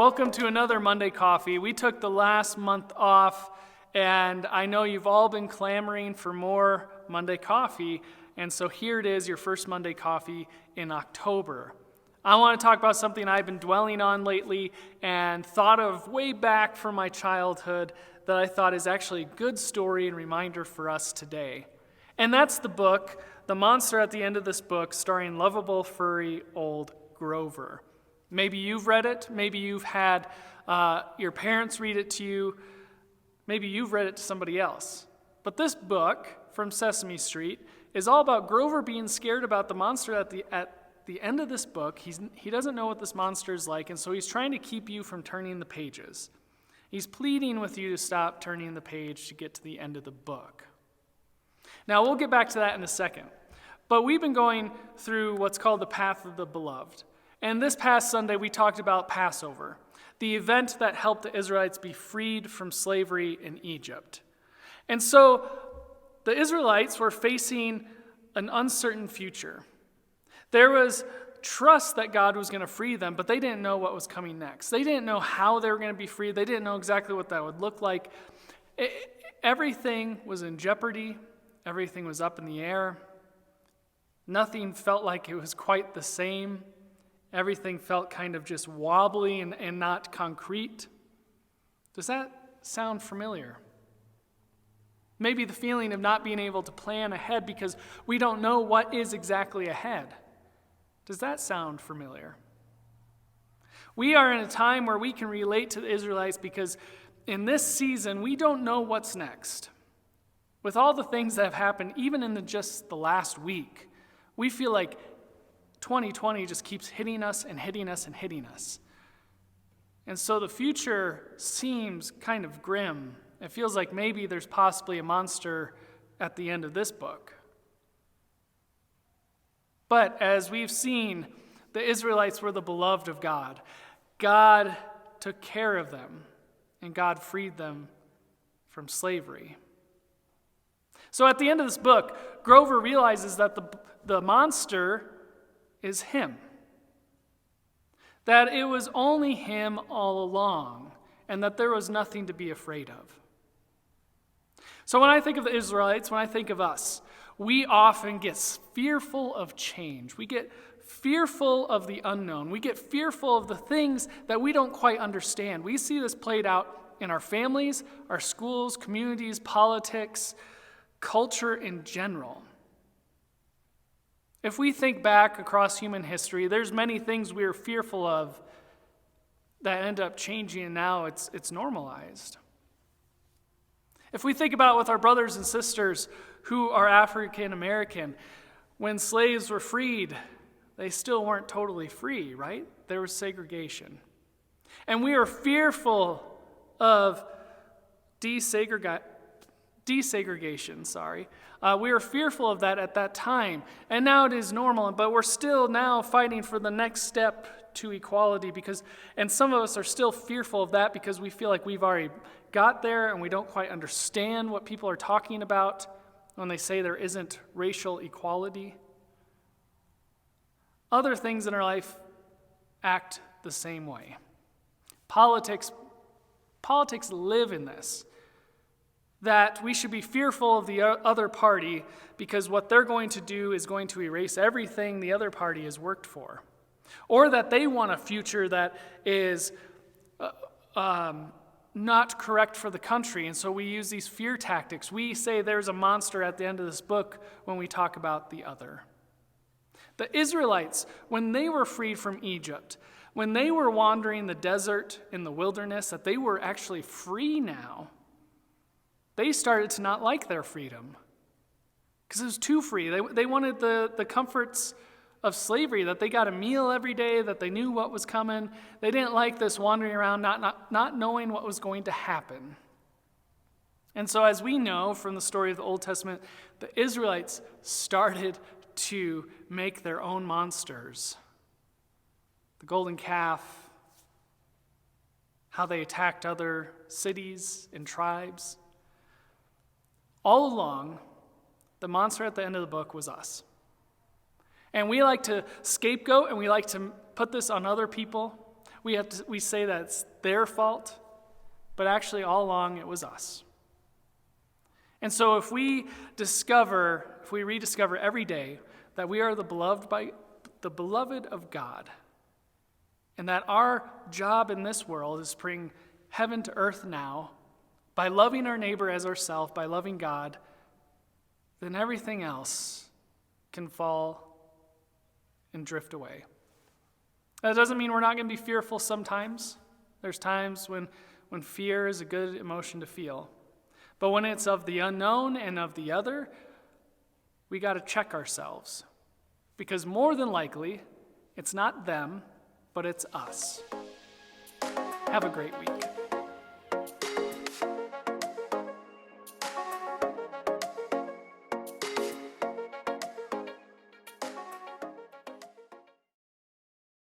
Welcome to another Monday Coffee. We took the last month off, and I know you've all been clamoring for more Monday Coffee, and so here it is, your first Monday Coffee in October. I want to talk about something I've been dwelling on lately and thought of way back from my childhood that I thought is actually a good story and reminder for us today. And that's the book, The Monster at the End of This Book, starring lovable, furry, old Grover. Maybe you've read it. Maybe you've had your parents read it to you. Maybe you've read it to somebody else. But this book from Sesame Street is all about Grover being scared about the monster at the end of this book. He doesn't know what this monster is like, and so he's trying to keep you from turning the pages. He's pleading with you to stop turning the page to get to the end of the book. Now, we'll get back to that in a second. But we've been going through what's called the Path of the Beloved. And this past Sunday, we talked about Passover, the event that helped the Israelites be freed from slavery in Egypt. And so the Israelites were facing an uncertain future. There was trust that God was going to free them, but they didn't know what was coming next. They didn't know how they were going to be freed. They didn't know exactly what that would look like. Everything was in jeopardy. Everything was up in the air. Nothing felt like it was quite the same. Everything felt kind of just wobbly and not concrete. Does that sound familiar? Maybe the feeling of not being able to plan ahead because we don't know what is exactly ahead. Does that sound familiar? We are in a time where we can relate to the Israelites because in this season, we don't know what's next. With all the things that have happened, even in just the last week, we feel like 2020 just keeps hitting us and hitting us and hitting us. And so the future seems kind of grim. It feels like maybe there's possibly a monster at the end of this book. But as we've seen, the Israelites were the beloved of God. God took care of them, and God freed them from slavery. So at the end of this book, Grover realizes that the monster is him. That it was only him all along, and that there was nothing to be afraid of. So when I think of the Israelites, when I think of us, we often get fearful of change. We get fearful of the unknown. We get fearful of the things that we don't quite understand. We see this played out in our families, our schools, communities, politics, culture in general. If we think back across human history, there's many things we are fearful of that end up changing, and now it's normalized. If we think about with our brothers and sisters who are African American, when slaves were freed, they still weren't totally free, right? There was segregation. And we are fearful of desegregation. We were fearful of that at that time, and now it is normal, but we're still now fighting for the next step to equality and some of us are still fearful of that because we feel like we've already got there and we don't quite understand what people are talking about when they say there isn't racial equality. Other things in our life act the same way. Politics live in this. That we should be fearful of the other party because what they're going to do is going to erase everything the other party has worked for. Or that they want a future that is not correct for the country, and so we use these fear tactics. We say there's a monster at the end of this book when we talk about the other. The Israelites, when they were freed from Egypt, when they were wandering the desert in the wilderness, that they were actually free now, they started to not like their freedom because it was too free. They wanted the comforts of slavery, that they got a meal every day, that they knew what was coming. They didn't like this wandering around, not knowing what was going to happen. And so as we know from the story of the Old Testament, the Israelites started to make their own monsters. The golden calf, how they attacked other cities and tribes. All along, the monster at the end of the book was us. And we like to scapegoat and we like to put this on other people. we say that it's their fault, but actually all along it was us. And so if we rediscover every day that we are the beloved of God, and that our job in this world is to bring heaven to earth now, by loving our neighbor as ourselves, by loving God, then everything else can fall and drift away. That doesn't mean we're not going to be fearful sometimes. There's times when fear is a good emotion to feel. But when it's of the unknown and of the other, we got to check ourselves. Because more than likely, it's not them, but it's us. Have a great week.